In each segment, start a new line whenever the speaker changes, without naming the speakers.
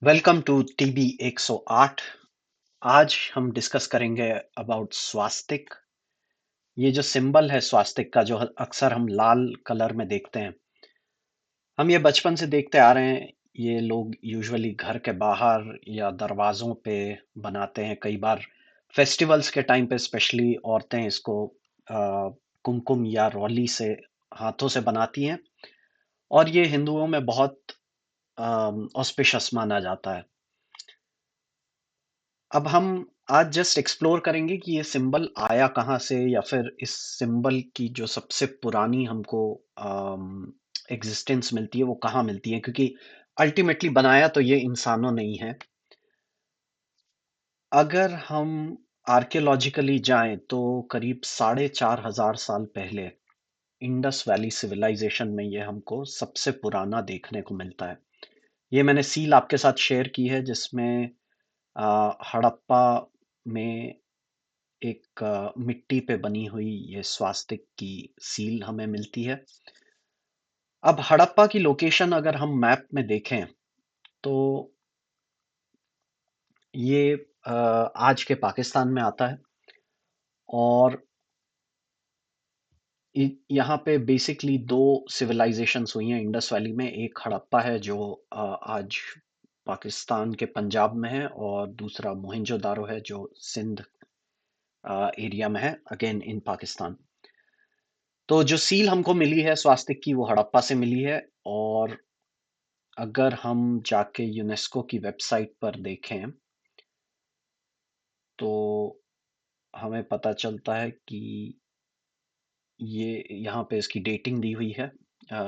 Welcome to TB 108। आज हम discuss करेंगे अबाउट स्वास्तिक। ये जो सिंबल है स्वास्तिक का, जो अक्सर हम लाल कलर में देखते हैं, हम ये बचपन से देखते आ रहे हैं। ये लोग यूजुअली घर के बाहर या दरवाजों पे बनाते हैं। कई बार फेस्टिवल्स के टाइम पे स्पेशली औरतें इसको कुमकुम या रौली से हाथों से बनाती हैं, और ये हिंदुओं में बहुत ऑस्पिशियस माना जाता है। अब हम आज जस्ट एक्सप्लोर करेंगे कि ये सिंबल आया कहाँ से, या फिर इस सिंबल की जो सबसे पुरानी हमको एग्जिस्टेंस मिलती है वो कहाँ मिलती है, क्योंकि अल्टीमेटली बनाया तो ये इंसानों ने ही है। अगर हम आर्कियोलॉजिकली जाएं तो करीब 4,500 साल पहले इंडस वैली सिविलाइजेशन में ये हमको सबसे पुराना देखने को मिलता है। ये मैंने सील आपके साथ शेयर की है, जिसमें हड़प्पा में एक मिट्टी पे बनी हुई ये स्वास्तिक की सील हमें मिलती है। अब हड़प्पा की लोकेशन अगर हम मैप में देखें तो ये आज के पाकिस्तान में आता है। और यहाँ पे बेसिकली दो सिविलाइजेशंस हुई हैं इंडस वैली में। एक हड़प्पा है जो आज पाकिस्तान के पंजाब में है, और दूसरा मोहनजोदारो है जो सिंध एरिया में है, अगेन इन पाकिस्तान। तो जो सील हमको मिली है स्वास्तिक की, वो हड़प्पा से मिली है। और अगर हम जाके यूनेस्को की वेबसाइट पर देखें तो हमें पता चलता है कि ये यहाँ पे इसकी डेटिंग दी हुई है।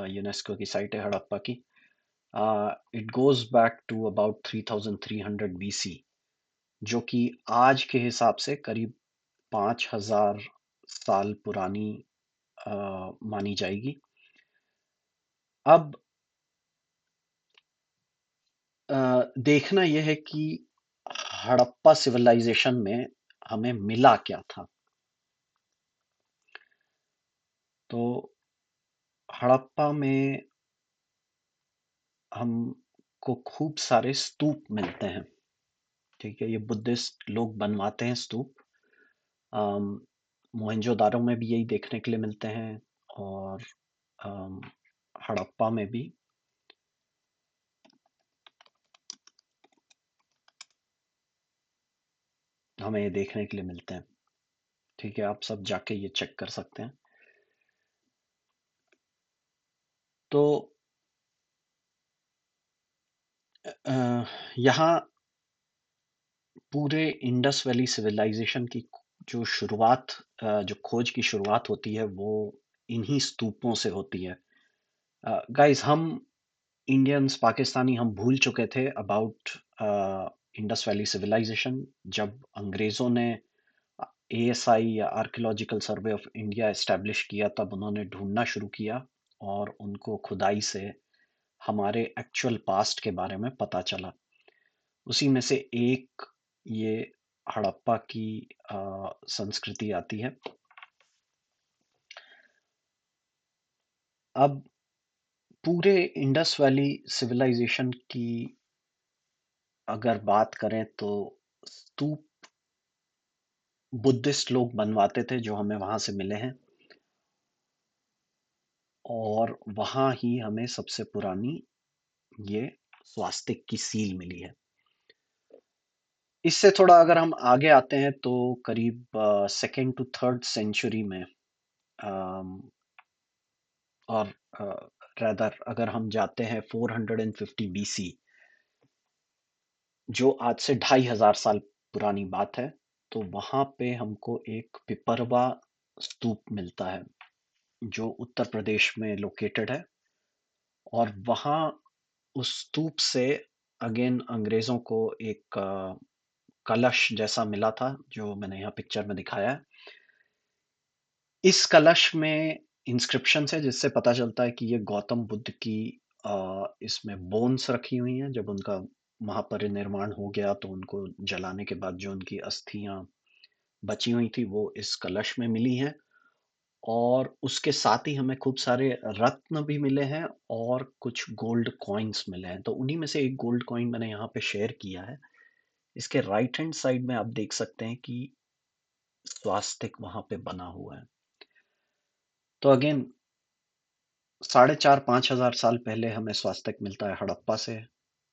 यूनेस्को की साइट है हड़प्पा की। It goes back to about 3300 BC, जो कि आज के हिसाब से करीब 5,000 साल पुरानी अ, मानी जाएगी। अब देखना यह है कि हड़प्पा सिविलाइजेशन में हमें मिला क्या था। तो हड़प्पा में हमको खूब सारे स्तूप मिलते हैं। ठीक है, ये बुद्धिस्ट लोग बनवाते हैं स्तूप। अम, मोहनजोदारो में भी यही देखने के लिए मिलते हैं, और अम, हड़प्पा में भी। हमें ये देखने के लिए मिलते हैं। ठीक है, आप सब जाके ये चेक कर सकते हैं। तो यहाँ पूरे इंडस वैली सिविलाइजेशन की जो शुरुआत, जो खोज की शुरुआत होती है, वो इन्हीं स्तूपों से होती है। गाइस, हम इंडियंस, पाकिस्तानी, हम भूल चुके थे अबाउट इंडस वैली सिविलाइजेशन। जब अंग्रेजों ने एएसआई या archaeological survey of India establish किया, तब उन्होंने ढूंढना शुरू किया, और उनको खुदाई से हमारे एक्चुअल पास्ट के बारे में पता चला। उसी में से एक ये हड़प्पा की संस्कृति आती है। अब पूरे इंडस वैली सिविलाइजेशन की अगर बात करें तो स्तूप बुद्धिस्ट लोग बनवाते थे, जो हमें वहां से मिले हैं। और वहां ही हमें सबसे पुरानी ये स्वास्तिक की सील मिली है। इससे थोड़ा अगर हम आगे आते हैं तो करीब सेकेंड टू थर्ड सेंचुरी में, अम, और रादर अगर हम जाते हैं 450 बीसी, जो आज से 2,500 साल पुरानी बात है, तो वहां पे हमको एक पिपरवा स्तूप मिलता है, जो उत्तर प्रदेश में लोकेटेड है। और वहां उस स्तूप से अगेन अंग्रेजों को एक कलश जैसा मिला था, जो मैंने यहाँ पिक्चर में दिखाया है। इस कलश में इंस्क्रिप्शन है, जिससे पता चलता है कि ये गौतम बुद्ध की इसमें बोन्स रखी हुई हैं। जब उनका महापरिनिर्वाण हो गया तो उनको जलाने के बाद जो उनकी अस्थियां बची हुई थी, वो इस कलश में मिली हैं। और उसके साथ ही हमें खूब सारे रत्न भी मिले हैं और कुछ गोल्ड कॉइन्स मिले हैं। तो उन्हीं में से एक गोल्ड कॉइन मैंने यहाँ पे शेयर किया है। इसके राइट हैंड साइड में आप देख सकते हैं कि स्वास्तिक वहां पे बना हुआ है। तो अगेन 4,500-5,000 साल पहले हमें स्वास्तिक मिलता है हड़प्पा से।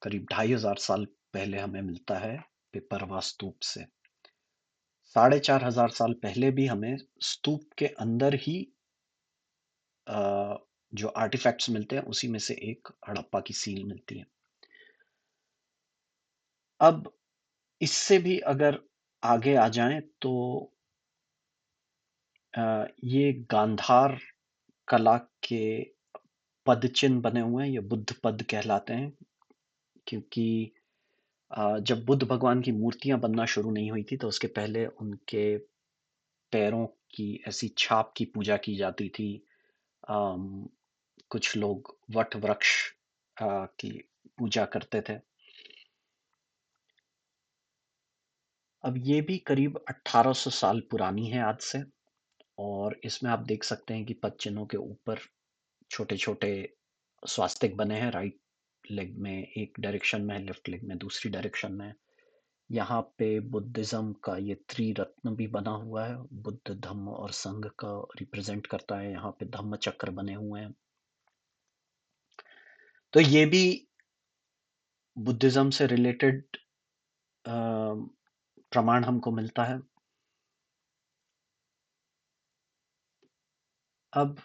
करीब 2,500 साल पहले हमें मिलता है पिपरवा स्तूप से। 4,500 साल पहले भी हमें स्तूप के अंदर ही अ, जो आर्टिफैक्ट्स मिलते हैं उसी में से एक हड़प्पा की सील मिलती है। अब इससे भी अगर आगे आ जाएं तो ये गांधार कला के पद चिन्ह बने हुए हैं, ये बुद्ध पद कहलाते हैं। क्योंकि जब बुद्ध भगवान की मूर्तियां बनना शुरू नहीं हुई थी तो उसके पहले उनके पैरों की ऐसी छाप की पूजा की जाती थी। अम, कुछ लोग वट वृक्ष की पूजा करते थे। अब ये भी करीब 1800 साल पुरानी है आज से। और इसमें आप देख सकते हैं कि पद चिन्हों के ऊपर छोटे छोटे स्वास्तिक बने हैं। राइट लेग में एक डायरेक्शन में है, लेफ्ट लेग में दूसरी डायरेक्शन में है। यहाँ पे बुद्धिज्म का ये त्रिरत्न भी बना हुआ है, बुद्ध धम्म और संघ का रिप्रेजेंट करता है। यहाँ पे धम्म चक्र बने हुए हैं। तो ये भी बुद्धिज्म से रिलेटेड प्रमाण हमको मिलता है। अब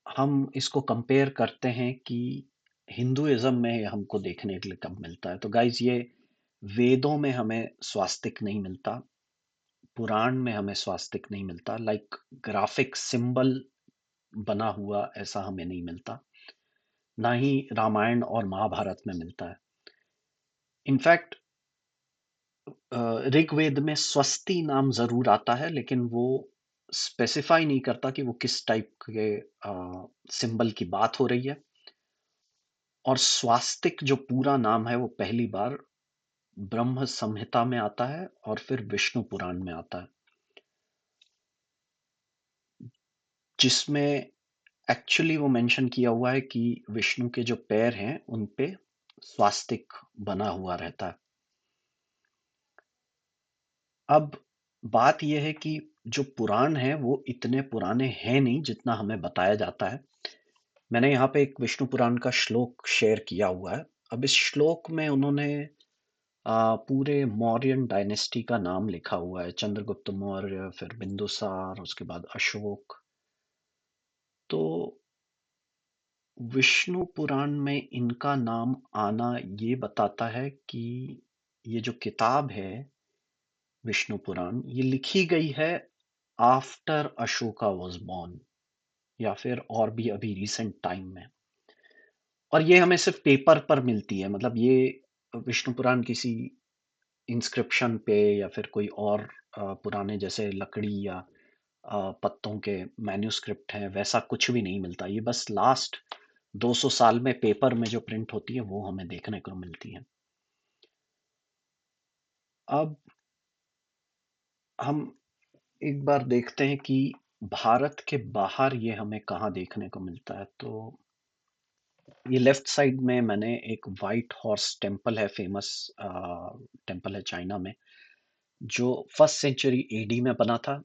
हम इसको कंपेयर करते हैं कि हिंदुइज्म में हमको देखने के लिए कब मिलता है। तो गाइज ये वेदों में हमें स्वास्तिक नहीं मिलता, पुराण में हमें स्वास्तिक नहीं मिलता, लाइक ग्राफिक सिंबल बना हुआ ऐसा हमें नहीं मिलता, ना ही रामायण और महाभारत में मिलता है। इनफैक्ट ऋग्वेद में स्वस्ति नाम जरूर आता है, लेकिन वो स्पेसिफाई नहीं करता कि वो किस टाइप के सिंबल की बात हो रही है। और स्वास्तिक जो पूरा नाम है वो पहली बार ब्रह्म संहिता में आता है और फिर विष्णु पुराण में आता है, जिसमें एक्चुअली वो मेंशन किया हुआ है कि विष्णु के जो पैर हैं उन पे स्वास्तिक बना हुआ रहता है। अब बात यह है कि जो पुराण है वो इतने पुराने हैं नहीं जितना हमें बताया जाता है। मैंने यहाँ पे एक विष्णु पुराण का श्लोक शेयर किया हुआ है। अब इस श्लोक में उन्होंने पूरे मौर्यन डायनेस्टी का नाम लिखा हुआ है, चंद्रगुप्त मौर्य, फिर बिंदुसार, उसके बाद अशोक। तो विष्णु पुराण में इनका नाम आना ये बताता है कि ये जो किताब है विष्णु पुराण, ये लिखी गई है आफ्टर अशोका वॉज बॉर्न, या फिर और भी अभी रिसेंट टाइम में। और ये हमें सिर्फ पेपर पर मिलती है, मतलब ये विष्णु पुराण किसी इंस्क्रिप्शन पे या फिर कोई और पुराने जैसे लकड़ी या पत्तों के मैन्युस्क्रिप्ट हैं वैसा कुछ भी नहीं मिलता। ये बस लास्ट 200 साल में पेपर में जो प्रिंट होती है वो हमें देखने को मिलती है। अब हम एक बार देखते हैं कि भारत के बाहर ये हमें कहाँ देखने को मिलता है। तो ये लेफ्ट साइड में मैंने एक व्हाइट हॉर्स टेम्पल है, फेमस टेम्पल है चाइना में, जो फर्स्ट सेंचुरी एडी में बना था।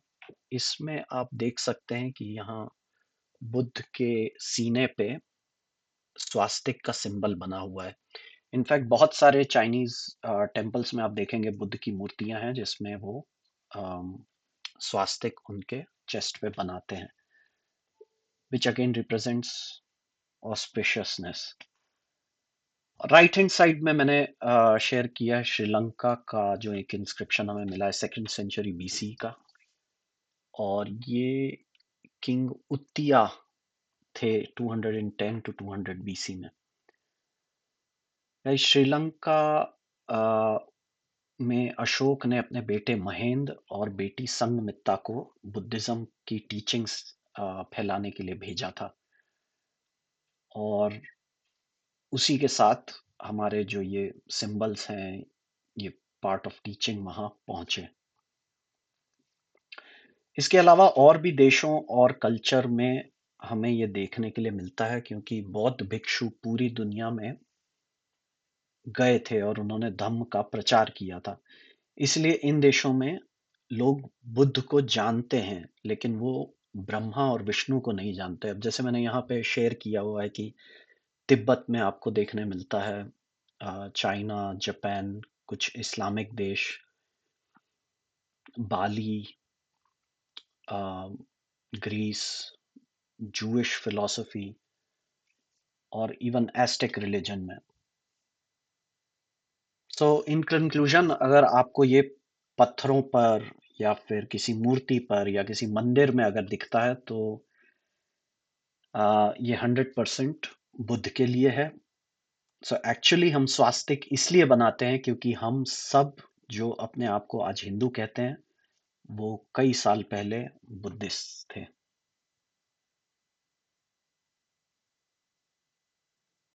इसमें आप देख सकते हैं कि यहाँ बुद्ध के सीने पे स्वास्तिक का सिंबल बना हुआ है। इनफैक्ट बहुत सारे चाइनीज टेम्पल्स में आप देखेंगे बुद्ध की मूर्तियां हैं जिसमें वो अम, स्वास्तिक उनके चेस्ट पे बनाते हैं, which again represents auspiciousness. Right hand side में मैंने शेयर किया है श्रीलंका का जो एक इंस्क्रिप्शन हमें मिला है 2nd सेंचुरी बीसी का। और ये किंग उत्तिया थे 210 टू 200 बीसी में। श्रीलंका अ, में अशोक ने अपने बेटे महेंद्र और बेटी संघमित्ता को बुद्धिज्म की टीचिंग्स फैलाने के लिए भेजा था। और उसी के साथ हमारे जो ये सिंबल्स हैं, ये पार्ट ऑफ टीचिंग वहां पहुंचे। इसके अलावा और भी देशों और कल्चर में हमें ये देखने के लिए मिलता है, क्योंकि बौद्ध भिक्षु पूरी दुनिया में गए थे और उन्होंने धम्म का प्रचार किया था। इसलिए इन देशों में लोग बुद्ध को जानते हैं, लेकिन वो ब्रह्मा और विष्णु को नहीं जानते। अब जैसे मैंने यहाँ पे शेयर किया हुआ है कि तिब्बत में आपको देखने मिलता है, चाइना, जापान, कुछ इस्लामिक देश, बाली, अ, ग्रीस, जूइश फिलॉसफी और इवन एस्टेक रिलीजन में। सो इन कंक्लूजन, अगर आपको ये पत्थरों पर या फिर किसी मूर्ति पर या किसी मंदिर में अगर दिखता है, तो ये 100% बुद्ध के लिए है। सो एक्चुअली हम स्वास्तिक इसलिए बनाते हैं क्योंकि हम सब जो अपने आप को आज हिंदू कहते हैं, वो कई साल पहले बुद्धिस्ट थे।